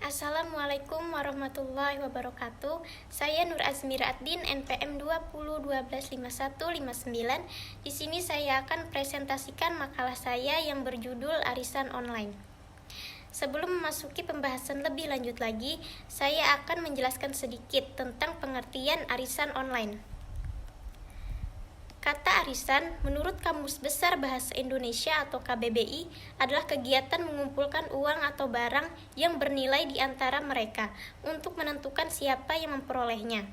Assalamualaikum warahmatullahi wabarakatuh. Saya Nur Azmira Addin, NPM 20125159. Di sini saya akan presentasikan makalah saya yang berjudul Arisan Online. Sebelum memasuki pembahasan lebih lanjut lagi, saya akan menjelaskan sedikit tentang pengertian arisan online. Kata arisan, menurut Kamus Besar Bahasa Indonesia atau KBBI, adalah kegiatan mengumpulkan uang atau barang yang bernilai di antara mereka untuk menentukan siapa yang memperolehnya.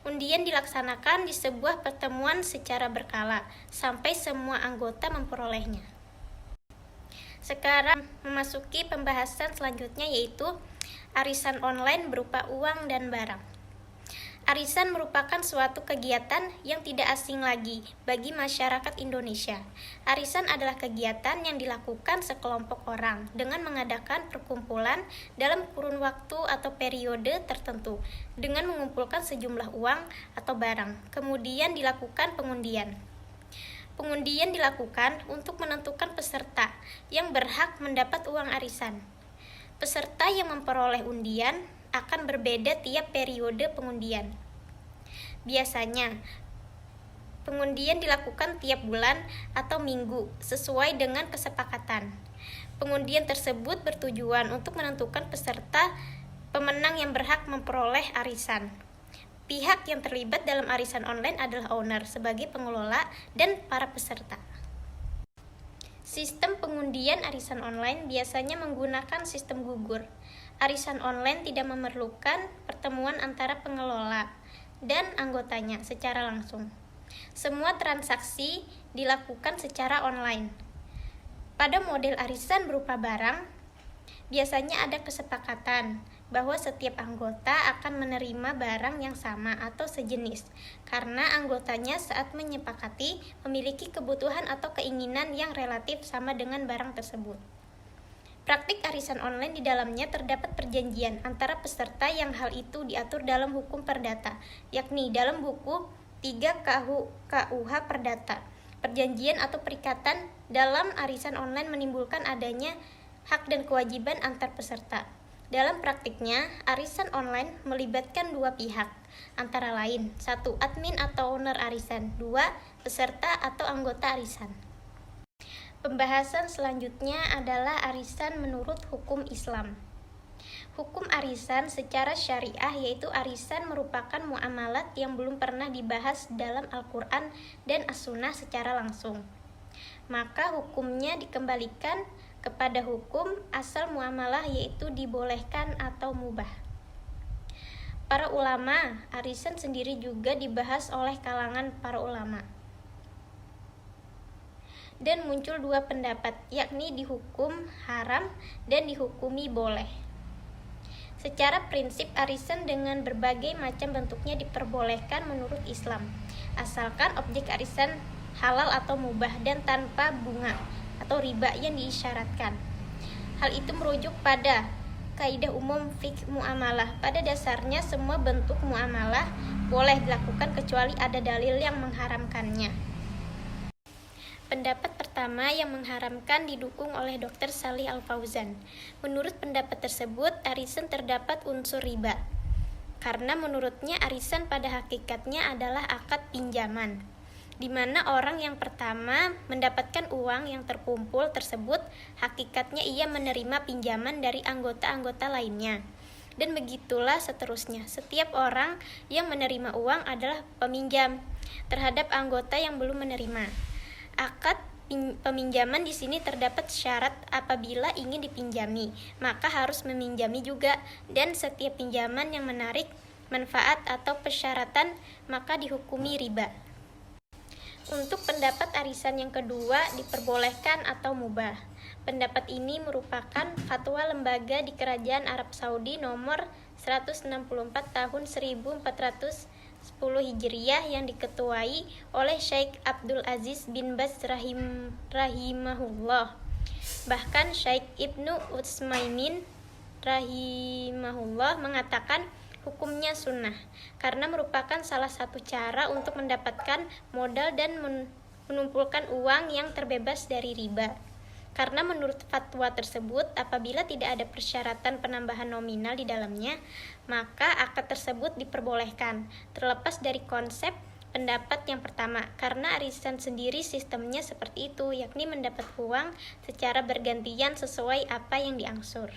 Undian dilaksanakan di sebuah pertemuan secara berkala, sampai semua anggota memperolehnya. Sekarang memasuki pembahasan selanjutnya, yaitu arisan online berupa uang dan barang. Arisan merupakan suatu kegiatan yang tidak asing lagi bagi masyarakat Indonesia. Arisan adalah kegiatan yang dilakukan sekelompok orang dengan mengadakan perkumpulan dalam kurun waktu atau periode tertentu dengan mengumpulkan sejumlah uang atau barang. Kemudian dilakukan pengundian. Pengundian dilakukan untuk menentukan peserta yang berhak mendapat uang arisan. Peserta yang memperoleh undian akan berbeda tiap periode pengundian. Biasanya, pengundian dilakukan tiap bulan atau minggu sesuai dengan kesepakatan. Pengundian tersebut bertujuan untuk menentukan peserta pemenang yang berhak memperoleh arisan. Pihak yang terlibat dalam arisan online adalah owner sebagai pengelola dan para peserta. Sistem pengundian arisan online biasanya menggunakan sistem gugur. Arisan online tidak memerlukan pertemuan antara pengelola dan anggotanya secara langsung. Semua transaksi dilakukan secara online. Pada model arisan berupa barang, biasanya ada kesepakatan bahwa setiap anggota akan menerima barang yang sama atau sejenis karena anggotanya saat menyepakati memiliki kebutuhan atau keinginan yang relatif sama dengan barang tersebut. Praktik arisan online di dalamnya terdapat perjanjian antara peserta yang hal itu diatur dalam hukum perdata, yakni dalam buku 3 KUH Perdata. Perjanjian atau perikatan dalam arisan online menimbulkan adanya hak dan kewajiban antar peserta. Dalam praktiknya, arisan online melibatkan dua pihak, antara lain 1. Admin atau owner arisan, 2. Peserta atau anggota arisan. Pembahasan selanjutnya adalah arisan menurut hukum Islam. Hukum arisan secara syariah yaitu arisan merupakan muamalat yang belum pernah dibahas dalam Al-Quran dan As-Sunnah secara langsung. Maka hukumnya dikembalikan kepada hukum asal muamalah yaitu dibolehkan atau mubah. Para ulama, arisan sendiri juga dibahas oleh kalangan para ulama. Dan muncul dua pendapat, yakni dihukum haram dan dihukumi boleh. Secara prinsip arisan dengan berbagai macam bentuknya diperbolehkan menurut Islam, asalkan objek arisan halal atau mubah dan tanpa bunga atau riba yang diisyaratkan. Hal itu merujuk pada kaidah umum fiqh muamalah. Pada dasarnya semua bentuk muamalah boleh dilakukan kecuali ada dalil yang mengharamkannya. Pendapat pertama yang mengharamkan didukung oleh Dr. Shalih Al-Fauzan. Menurut pendapat tersebut, arisan terdapat unsur riba. Karena menurutnya arisan pada hakikatnya adalah akad pinjaman, di mana orang yang pertama mendapatkan uang yang terkumpul tersebut, hakikatnya ia menerima pinjaman dari anggota-anggota lainnya. Dan begitulah seterusnya. Setiap orang yang menerima uang adalah peminjam terhadap anggota yang belum menerima. Akad peminjaman di sini terdapat syarat apabila ingin dipinjami, maka harus meminjami juga, dan setiap pinjaman yang menarik manfaat atau persyaratan maka dihukumi riba. Untuk pendapat arisan yang kedua, diperbolehkan atau mubah. Pendapat ini merupakan fatwa lembaga di Kerajaan Arab Saudi nomor 164 tahun 1410 Hijriah yang diketuai oleh Syekh Abdul Aziz bin Baz rahimahullah. Bahkan Syekh Ibnu Utsmaimin rahimahullah mengatakan hukumnya sunnah, karena merupakan salah satu cara untuk mendapatkan modal dan menumpulkan uang yang terbebas dari riba. Karena menurut fatwa tersebut, apabila tidak ada persyaratan penambahan nominal di dalamnya, maka akad tersebut diperbolehkan, terlepas dari konsep pendapat yang pertama, karena arisan sendiri sistemnya seperti itu, yakni mendapat uang secara bergantian sesuai apa yang diangsur.